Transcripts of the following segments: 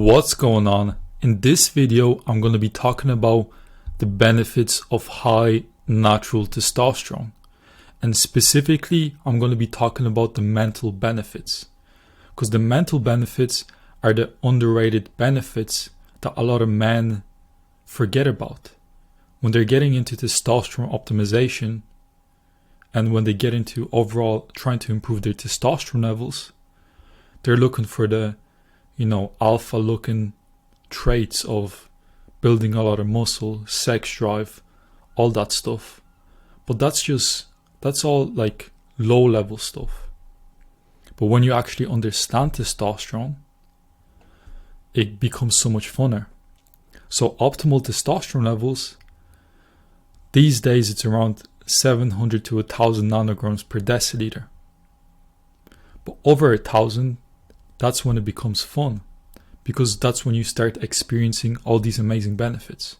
What's going on? In this video, I'm going to be talking about the benefits of high natural testosterone. And specifically, I'm going to be talking about the mental benefits. Because the mental benefits are the underrated benefits that a lot of men forget about. When they're getting into testosterone optimization, and when they get into overall trying to improve their testosterone levels, they're looking for the alpha looking traits of building a lot of muscle, sex drive, all that stuff. But that's all like low level stuff. But when you actually understand testosterone, it becomes so much funner. So optimal testosterone levels, these days it's around 700 to 1000 nanograms per deciliter. But over 1000, that's when it becomes fun, because that's when you start experiencing all these amazing benefits.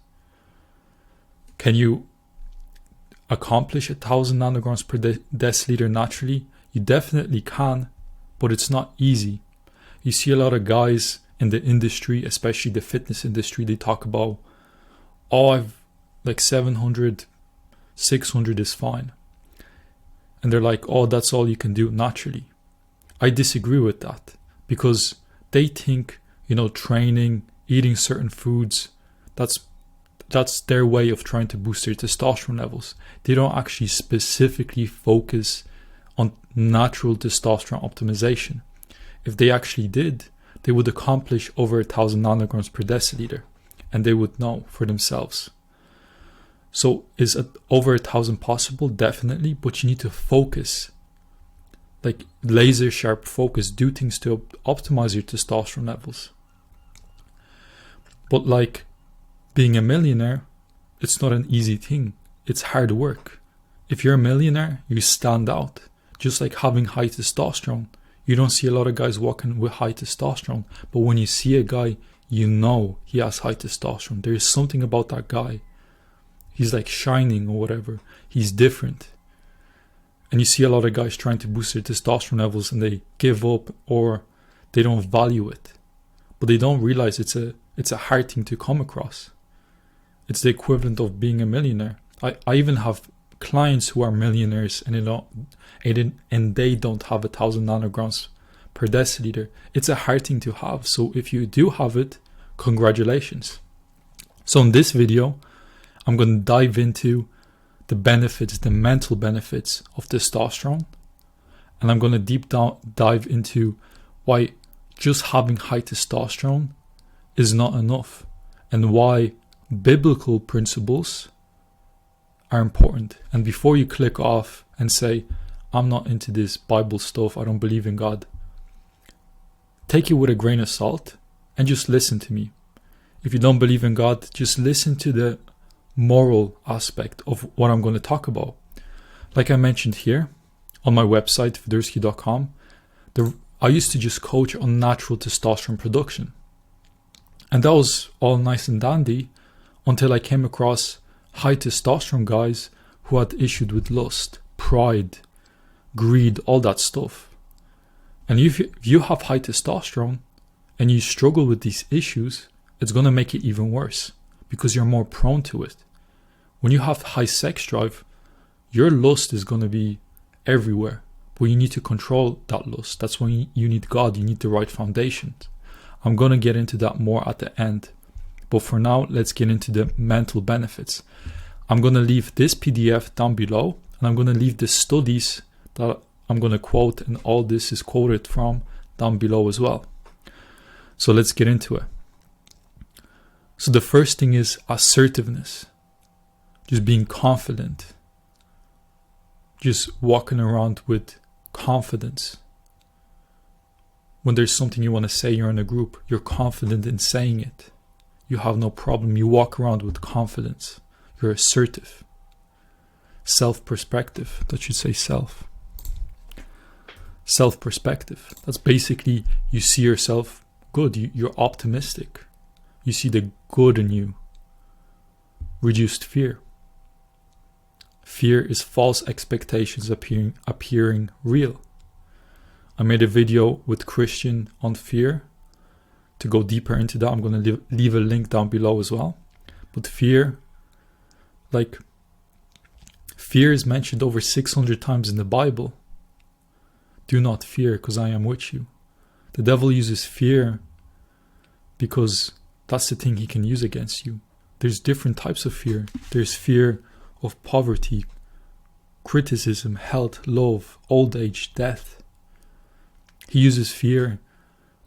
Can you accomplish 1000 nanograms per deciliter naturally? You definitely can, but it's not easy. You see a lot of guys in the industry, especially the fitness industry, they talk about, I've like 700, 600 is fine. And they're like, that's all you can do naturally. I disagree with that, because they think, training, eating certain foods, that's their way of trying to boost their testosterone levels. They don't actually specifically focus on natural testosterone optimization. If they actually did, they would accomplish over 1000 nanograms per deciliter, and they would know for themselves. So is it over 1000 possible? Definitely, but you need to focus, like laser sharp focus, do things to optimize your testosterone levels. But like being a millionaire, it's not an easy thing. It's hard work. If you're a millionaire, you stand out. Just like having high testosterone. You don't see a lot of guys walking with high testosterone, but when you see a guy, you know he has high testosterone. There is something about that guy. He's like shining or whatever. He's different. And you see a lot of guys trying to boost their testosterone levels and they give up or they don't value it. But they don't realize it's a hard thing to come across. It's the equivalent of being a millionaire. I even have clients who are millionaires and they don't have 1000 nanograms per deciliter. It's a hard thing to have. So if you do have it, congratulations. So in this video, I'm going to dive into the benefits, the mental benefits of testosterone. And I'm going to dive into why just having high testosterone is not enough, and why biblical principles are important. And before you click off and say, I'm not into this Bible stuff, I don't believe in God, take it with a grain of salt and just listen to me. If you don't believe in God, just listen to the moral aspect of what I'm going to talk about. Like I mentioned here on my website, fidurski.com, I used to just coach on natural testosterone production. And that was all nice and dandy until I came across high testosterone guys who had issues with lust, pride, greed, all that stuff. And if you have high testosterone and you struggle with these issues, it's going to make it even worse because you're more prone to it. When you have high sex drive, your lust is going to be everywhere, but you need to control that lust. That's when you need God, you need the right foundation. I'm going to get into that more at the end. But for now, let's get into the mental benefits. I'm going to leave this PDF down below, and I'm going to leave the studies that I'm going to quote, and all this is quoted from, down below as well. So let's get into it. So the first thing is assertiveness. Just being confident. Just walking around with confidence. When there's something you want to say, you're in a group, you're confident in saying it. You have no problem. You walk around with confidence. You're assertive. Self-perspective. That should say self. Self-perspective. That's basically you see yourself good. You're optimistic. You see the good in you. Reduced fear. Fear is false expectations appearing real. I made a video with Christian on fear to go deeper into that, I'm going to leave a link down below as well. But fear is mentioned over 600 times in the Bible. Do not fear, because I am with you. The devil uses fear because that's the thing he can use against you. There's different types of fear. There's fear of poverty, criticism, health, love, old age, death. He uses fear.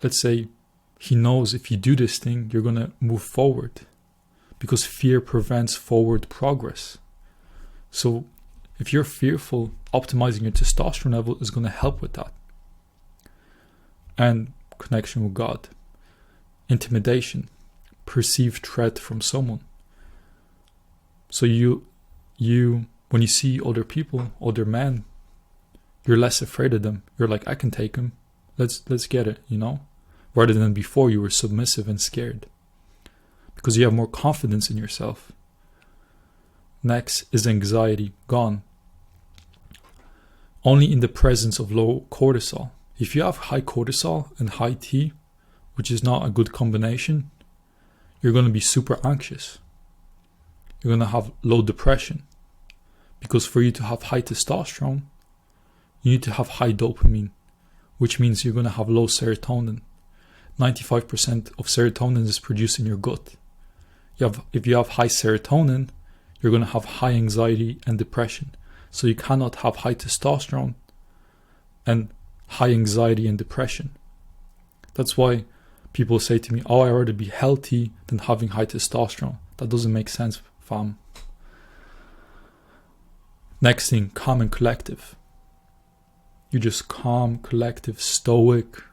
Let's say he knows if you do this thing, you're going to move forward, because fear prevents forward progress. So if you're fearful, optimizing your testosterone level is going to help with that. And connection with God. Intimidation, perceived threat from someone. So you when you see other people, other men, you're less afraid of them. You're like, I can take him. Let's get it, you know? Rather than before you were submissive and scared. Because you have more confidence in yourself. Next is anxiety, gone. Only in the presence of low cortisol. If you have high cortisol and high T, which is not a good combination, you're going to be super anxious. You're going to have low depression. Because for you to have high testosterone, you need to have high dopamine, which means you're going to have low serotonin. 95% of serotonin is produced in your gut. If you have high serotonin, you're going to have high anxiety and depression. So you cannot have high testosterone and high anxiety and depression. That's why people say to me, oh, I'd rather be healthy than having high testosterone. That doesn't make sense, fam. Next thing, calm and collective. You're just calm, collective, stoic.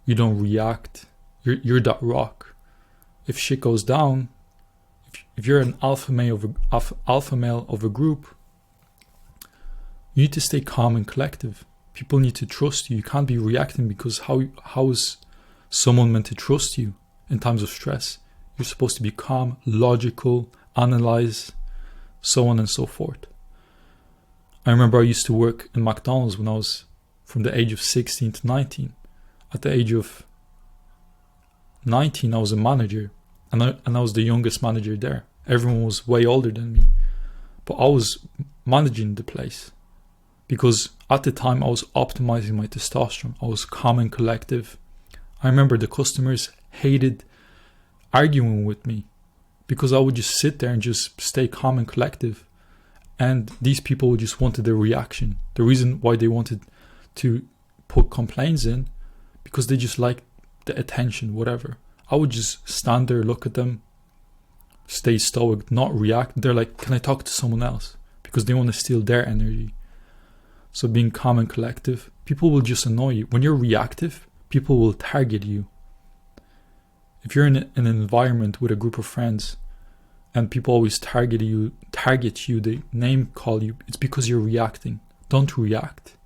You don't react. You're that rock. If shit goes down, if you're an alpha male of a group, you need to stay calm and collective. People need to trust you. You can't be reacting, because how is someone meant to trust you in times of stress? You're supposed to be calm, logical, analyze, so on and so forth. I remember I used to work in McDonald's when I was from the age of 16 to 19. At the age of 19, I was a manager, and I was the youngest manager there. Everyone was way older than me, but I was managing the place because at the time I was optimizing my testosterone. I was calm and collective. I remember the customers hated arguing with me because I would just sit there and just stay calm and collective, and these people just wanted their reaction. The reason why they wanted to put complaints in, because they just liked the attention, whatever. I would just stand there, look at them, stay stoic, not react. They're like, can I talk to someone else? Because they want to steal their energy. So being calm and collective, people will just annoy you. When you're reactive, people will target you. If you're in an environment with a group of friends and people always target you, they name call you, it's because you're reacting. Don't react.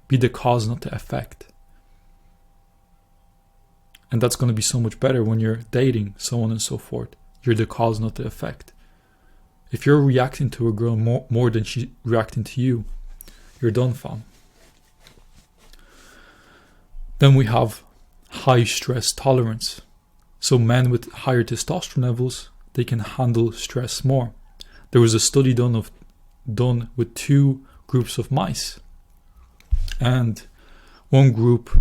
Be the cause, not the effect. And that's going to be so much better when you're dating, so on and so forth. You're the cause, not the effect. If you're reacting to a girl more than she's reacting to you, you're done, fam. Then we have high stress tolerance. So men with higher testosterone levels, they can handle stress more. There was a study done with 2 groups of mice. And one group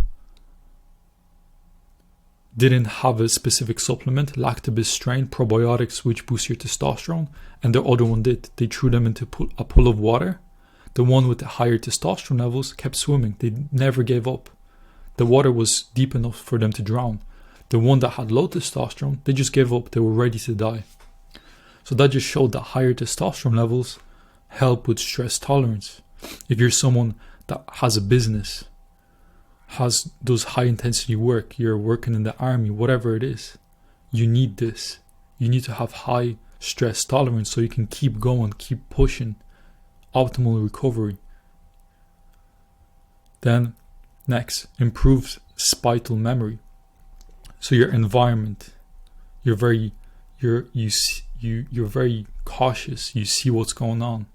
didn't have a specific supplement, lactobis strain, probiotics, which boost your testosterone, and the other one did. They threw them into a pool of water. The one with the higher testosterone levels kept swimming. They never gave up. The water was deep enough for them to drown. The one that had low testosterone, they just gave up. They were ready to die. So that just showed that higher testosterone levels help with stress tolerance. If you're someone that has a business, does high intensity work, you're working in the army, whatever it is, you need this. You need to have high stress tolerance so you can keep going, keep pushing, optimal recovery. Then next, improves spatial memory. So your environment, you're very cautious, you see what's going on.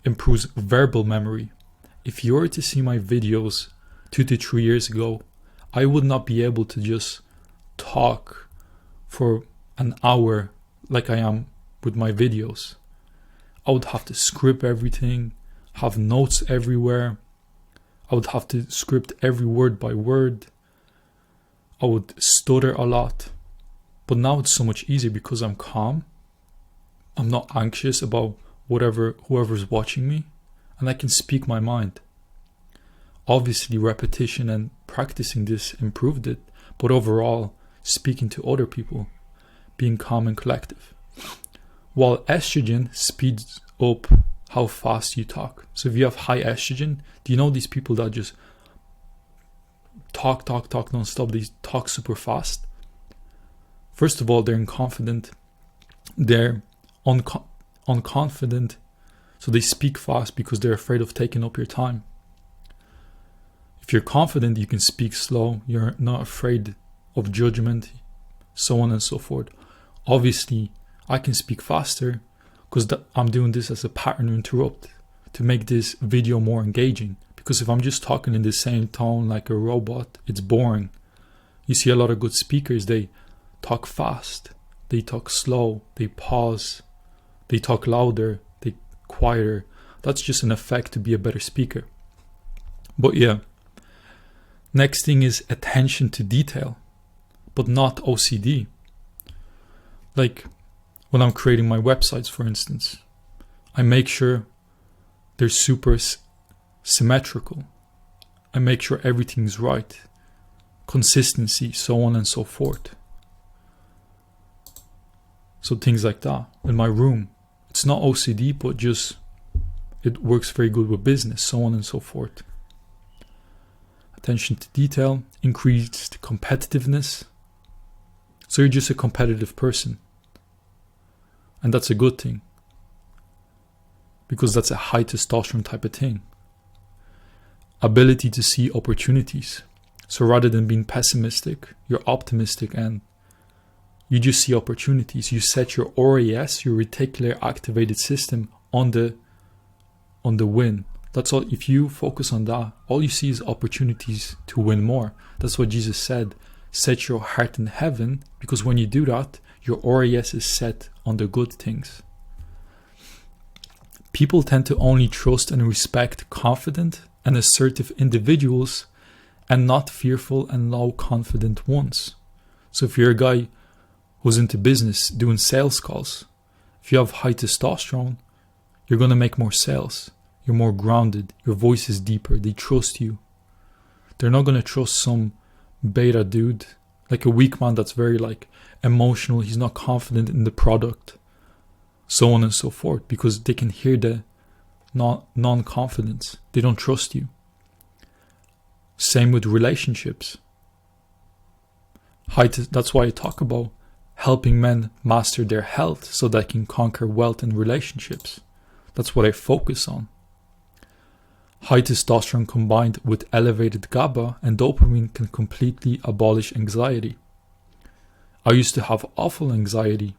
Improves verbal memory. If you were to see my videos 2 to 3 years ago, I would not be able to just talk for an hour like I am with my videos. I would have to script everything, have notes everywhere. I would have to script every word by word. I would stutter a lot. But now it's so much easier because I'm calm. I'm not anxious about whoever's watching me, and I can speak my mind. Obviously, repetition and practicing this improved it, but overall, speaking to other people, being calm and collective. While estrogen speeds up how fast you talk. So if you have high estrogen, do you know these people that just talk non-stop? They talk super fast. First of all, they're inconfident. They're unconfident. So they speak fast because they're afraid of taking up your time. If you're confident, you can speak slow. You're not afraid of judgment, so on and so forth. Obviously, I can speak faster because I'm doing this as a pattern to interrupt, to make this video more engaging. Because if I'm just talking in the same tone like a robot, it's boring. You see a lot of good speakers, they talk fast, they talk slow, they pause, they talk louder, they quieter. That's just an effect to be a better speaker. But yeah, next thing is attention to detail, but not OCD. Like when I'm creating my websites, for instance, I make sure they're super symmetrical. I make sure everything's right. Consistency, so on and so forth. So things like that. In my room, it's not OCD, but just it works very good with business, so on and so forth. Attention to detail, increased competitiveness. So you're just a competitive person. And that's a good thing. Because that's a high testosterone type of thing. Ability to see opportunities. So rather than being pessimistic, you're optimistic and you just see opportunities. You set your RAS, your reticular activated system, on the win. That's all. If you focus on that, all you see is opportunities to win more. That's what Jesus said. Set your heart in heaven, because when you do that, your RAS is set on the good things. People tend to only trust and respect confident and assertive individuals and not fearful and low confident ones. So if you're a guy who's into business, doing sales calls, if you have high testosterone, you're going to make more sales. You're more grounded. Your voice is deeper. They trust you. They're not going to trust some beta dude, like a weak man that's very like emotional. He's not confident in the product, so on and so forth, because they can hear the non-confidence. They don't trust you. Same with relationships. That's why I talk about helping men master their health so they can conquer wealth in relationships. That's what I focus on. High testosterone combined with elevated GABA and dopamine can completely abolish anxiety. I used to have awful anxiety,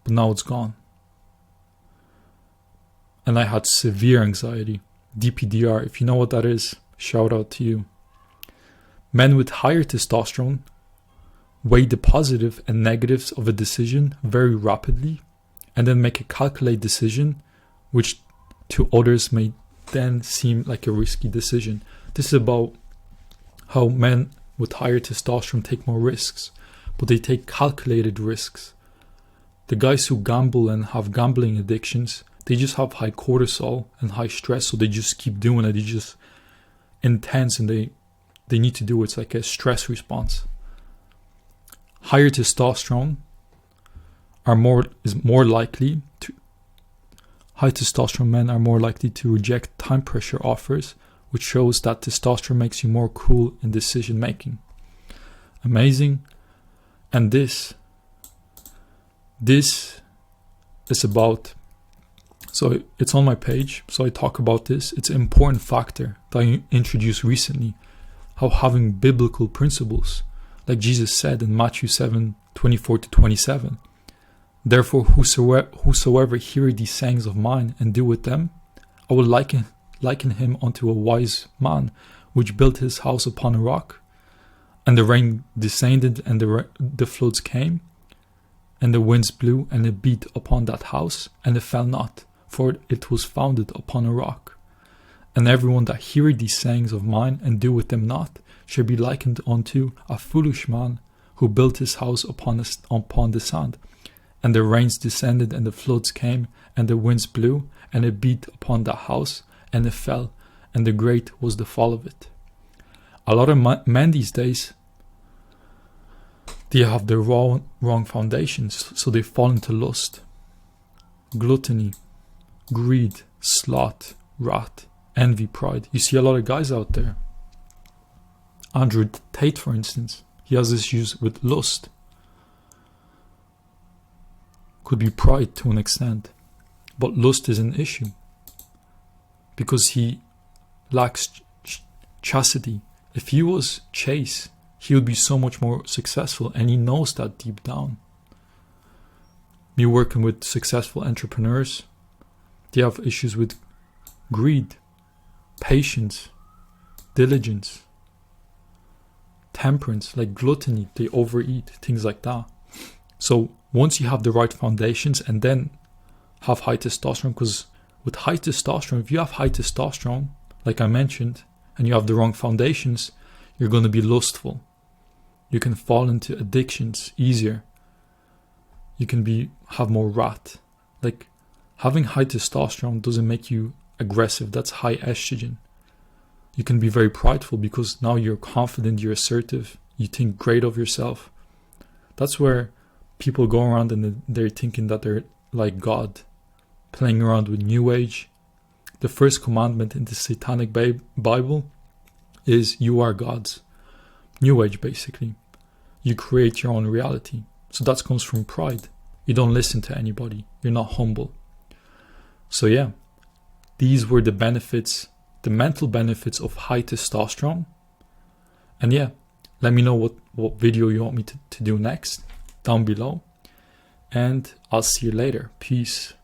but now it's gone. And I had severe anxiety, DPDR. If you know what that is, shout out to you. Men with higher testosterone weigh the positive and negatives of a decision very rapidly and then make a calculated decision, which to others may then seem like a risky decision. This is about how men with higher testosterone take more risks, but they take calculated risks. The guys who gamble and have gambling addictions, they just have high cortisol and high stress, so they just keep doing it. They just intense and they need to do it. It's like a stress response. Higher testosterone high testosterone men are more likely to reject time pressure offers, which shows that testosterone makes you more cool in decision making. Amazing. And this is about, so it's on my page, so I talk about this. It's an important factor that I introduced recently, how having biblical principles, like Jesus said in Matthew 7:24-27, therefore whosoever hear these sayings of mine and do with them, I will liken him unto a wise man which built his house upon a rock, and the rain descended, and the floods came, and the winds blew, and it beat upon that house, and it fell not, for it was founded upon a rock. And everyone that heareth these sayings of mine, and doeth them not, shall be likened unto a foolish man, who built his house upon the sand. And the rains descended, and the floods came, and the winds blew, and it beat upon that house, and it fell, and the great was the fall of it. A lot of men these days, they have the wrong foundations, so they fall into lust, gluttony, greed, sloth, wrath, envy, pride. You see a lot of guys out there. Andrew Tate, for instance, he has issues with lust. Could be pride to an extent, but lust is an issue because he lacks chastity. If he was chaste, he would be so much more successful, and he knows that deep down. Me working with successful entrepreneurs, they have issues with greed, patience, diligence, temperance, like gluttony, they overeat, things like that. So once you have the right foundations and then have high testosterone, because with high testosterone, if you have high testosterone, like I mentioned, and you have the wrong foundations, you're going to be lustful. You can fall into addictions easier. You can have more wrath. Like having high testosterone doesn't make you aggressive. That's high estrogen. You can be very prideful because now you're confident, you're assertive, you think great of yourself. That's where people go around and they're thinking that they're like God, playing around with New Age. The first commandment in the Satanic Bible is you are gods. New Age, basically. You create your own reality. So that comes from pride. You don't listen to anybody. You're not humble. So yeah, these were the benefits, the mental benefits of high testosterone. And yeah, let me know what video you want me to do next down below. And I'll see you later. Peace.